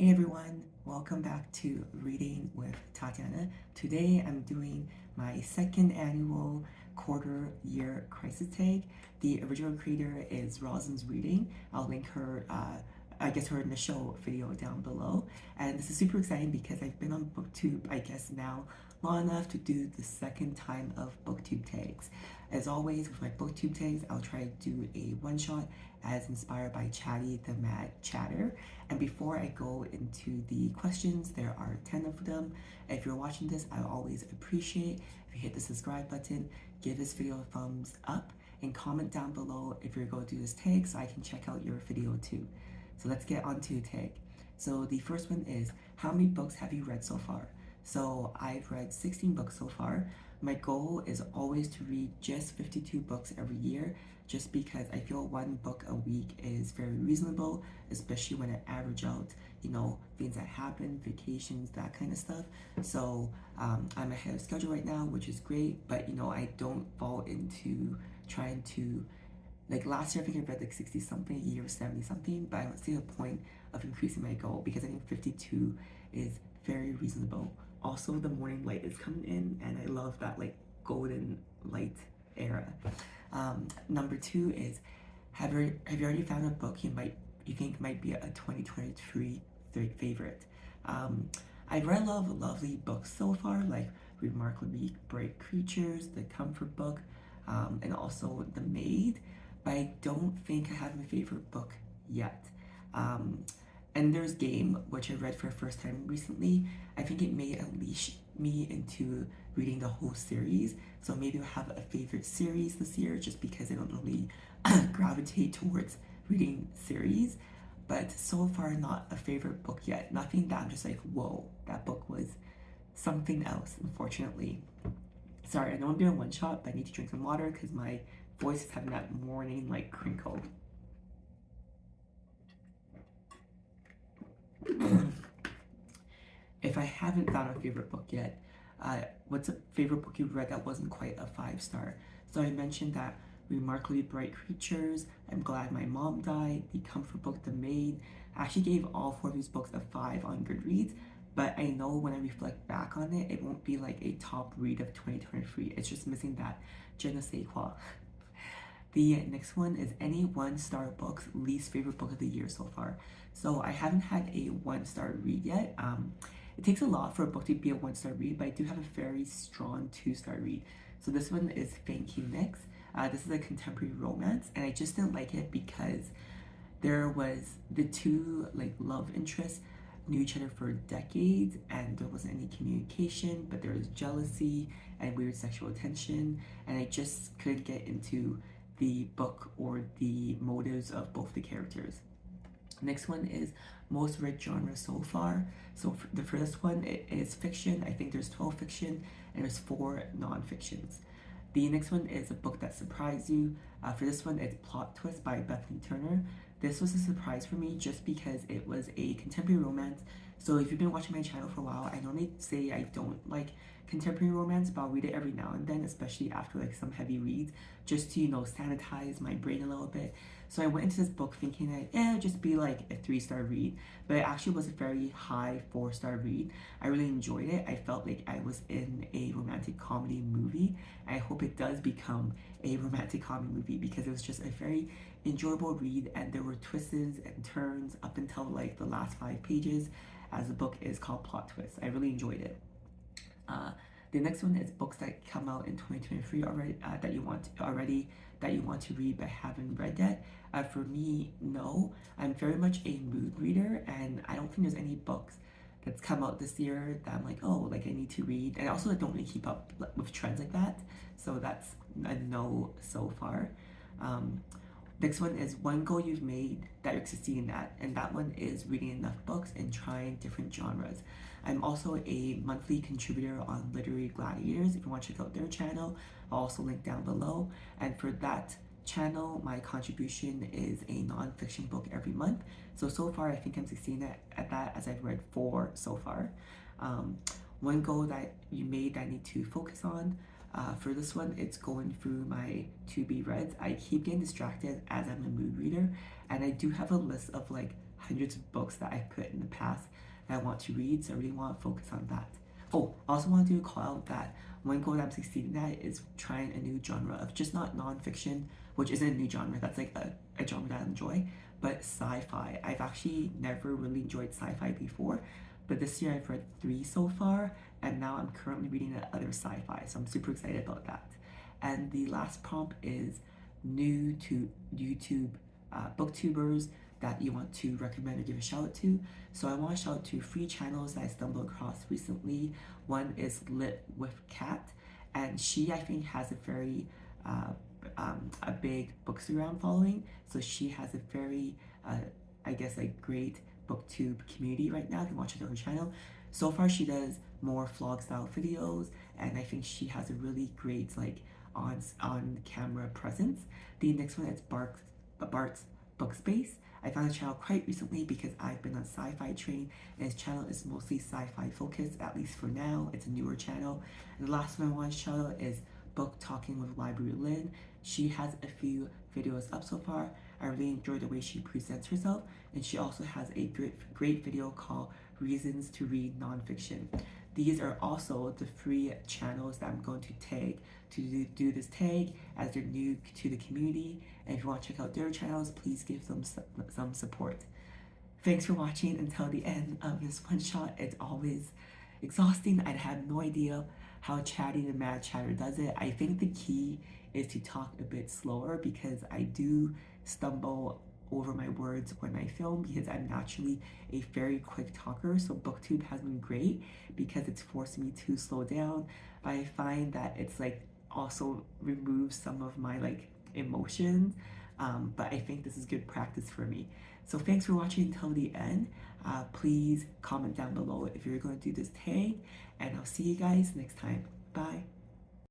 Hey everyone, welcome back to Reading with Tatiana. Today I'm doing my second annual quarter year crisis tag. The original creator is Rosin's Reading. I'll link her her initial video down below. And this is super exciting because I've been on Booktube, now long enough to do the second time of Booktube tags. As always, with my Booktube tags, I'll try to do a one-shot as inspired by Chatty the Mad Chatter. And before I go into the questions, there are 10 of them. If you're watching this, I always appreciate if you hit the subscribe button, give this video a thumbs up, and comment down below if you're going to do this tag so I can check out your video too. So let's get on to the tag. So the first one is, how many books have you read so far? So I've read 16 books so far. My goal is always to read just 52 books every year, just because I feel one book a week is very reasonable, especially when I average out, things that happen, vacations, that kind of stuff. So I'm ahead of schedule right now, which is great, but I don't fall into trying to, like last year I think I read like 60 something, a year 70 something, but I don't see the point of increasing my goal because I think 52 is very reasonable. Also, the morning light is coming in and I love that like golden light era. Number 2 is, have you already found a book you think might be a 2023 favorite? I've read a lot of lovely books so far, like Remarkably Bright Creatures, The Comfort Book, and also The Maid, but I don't think I have my favorite book yet. Ender's Game, which I read for the first time recently, I think it may unleash me into reading the whole series. So maybe I'll have a favorite series this year just because I don't really gravitate towards reading series. But so far, not a favorite book yet. Nothing that I'm just like, whoa, that book was something else, unfortunately. Sorry, I know I'm doing one shot, but I need to drink some water because my voice is having that morning like crinkle. If I haven't found a favorite book yet, what's a favorite book you read that wasn't quite a 5-star? So I mentioned that Remarkably Bright Creatures, I'm Glad My Mom Died, The Comfort Book, The Maid. I actually gave all 4 of these books a 5 on Goodreads, but I know when I reflect back on it, it won't be like a top read of 2023. It's just missing that je ne sais quoi. The next one is, any 1-star book's least favorite book of the year so far. So I haven't had a 1-star read yet. It takes a lot for a book to be a 1-star read, but I do have a very strong 2-star read. So this one is Thank You Next. This is a contemporary romance, and I just didn't like it because there was the two like love interests knew each other for decades and there wasn't any communication, but there was jealousy and weird sexual tension, and I just couldn't get into the book or the motives of both the characters. Next one is most read genre so far. So for the first one, it is fiction. I think there's 12 fiction and there's 4 non-fictions. The next one is a book that surprised you. For this one, it's Plot Twist by Bethany Turner. This was a surprise for me just because it was a contemporary romance. So if you've been watching my channel for a while, I normally say I don't like contemporary romance, but I'll read it every now and then, especially after like some heavy reads, just to sanitize my brain a little bit. So I went into this book thinking that it'd just be like a 3-star read, but it actually was a very high 4-star read. I really enjoyed it. I felt like I was in a romantic comedy movie. I hope it does become a romantic comedy movie because it was just a very enjoyable read, and there were twists and turns up until like the last 5 pages, as the book is called Plot Twist. I really enjoyed it. The next one is books that come out in 2023 already that you want to read but haven't read yet. For me, no. I'm very much a mood reader, and I don't think there's any books that's come out this year that I'm like, oh, like I need to read. And also I don't really keep up with trends like that, so that's a no so far. Next one is one goal you've made that you're succeeding at, and that one is reading enough books and trying different genres. I'm also a monthly contributor on Literary Gladiators. If you want to check out their channel, I'll also link down below. And for that channel, my contribution is a non-fiction book every month. So far I think I'm succeeding at that, as I've read 4 so far. One goal that you made that I need to focus on. For this one, it's going through my to-be-reads. I keep getting distracted as I'm a mood reader, and I do have a list of like hundreds of books that I've put in the past that I want to read, so I really want to focus on that. Oh, I also want to do a call out that one goal that I'm succeeding at is trying a new genre of just not nonfiction, which isn't a new genre, that's like a genre that I enjoy, but sci-fi. I've actually never really enjoyed sci-fi before, but this year I've read 3 so far, and now I'm currently reading other sci-fi, so I'm super excited about that. And the last prompt is new to YouTube booktubers that you want to recommend or give a shout out to. So I want to shout out to 3 channels that I stumbled across recently. One is Lit with Cat, and she, I think, has a very a big Bookstagram following. So she has a very I guess a great booktube community right now. You can watch her channel. So far she does more vlog style videos, and I think she has a really great like on camera presence. The next one is Bart's Book Space. I found the channel quite recently because I've been on sci-fi train, and his channel is mostly sci-fi focused, at least for now. It's a newer channel. And the last one I want to shout out is Book Talking with Library Lynn. She has a few videos up so far. I really enjoy the way she presents herself, and she also has a great video called Reasons to Read Nonfiction. These are also the 3 channels that I'm going to tag to do this tag as they're new to the community. And if you want to check out their channels, please give them some support. Thanks for watching until the end of this one shot. It's always exhausting. I have no idea how chatty the mad chatter does it. I think the key is to talk a bit slower because I do stumble over my words when I film because I'm naturally a very quick talker. So Booktube has been great because it's forced me to slow down, but I find that it's like also removes some of my like emotions, but I think this is good practice for me. So thanks for watching until the end. Please comment down below if you're going to do this tag, and I'll see you guys next time. Bye.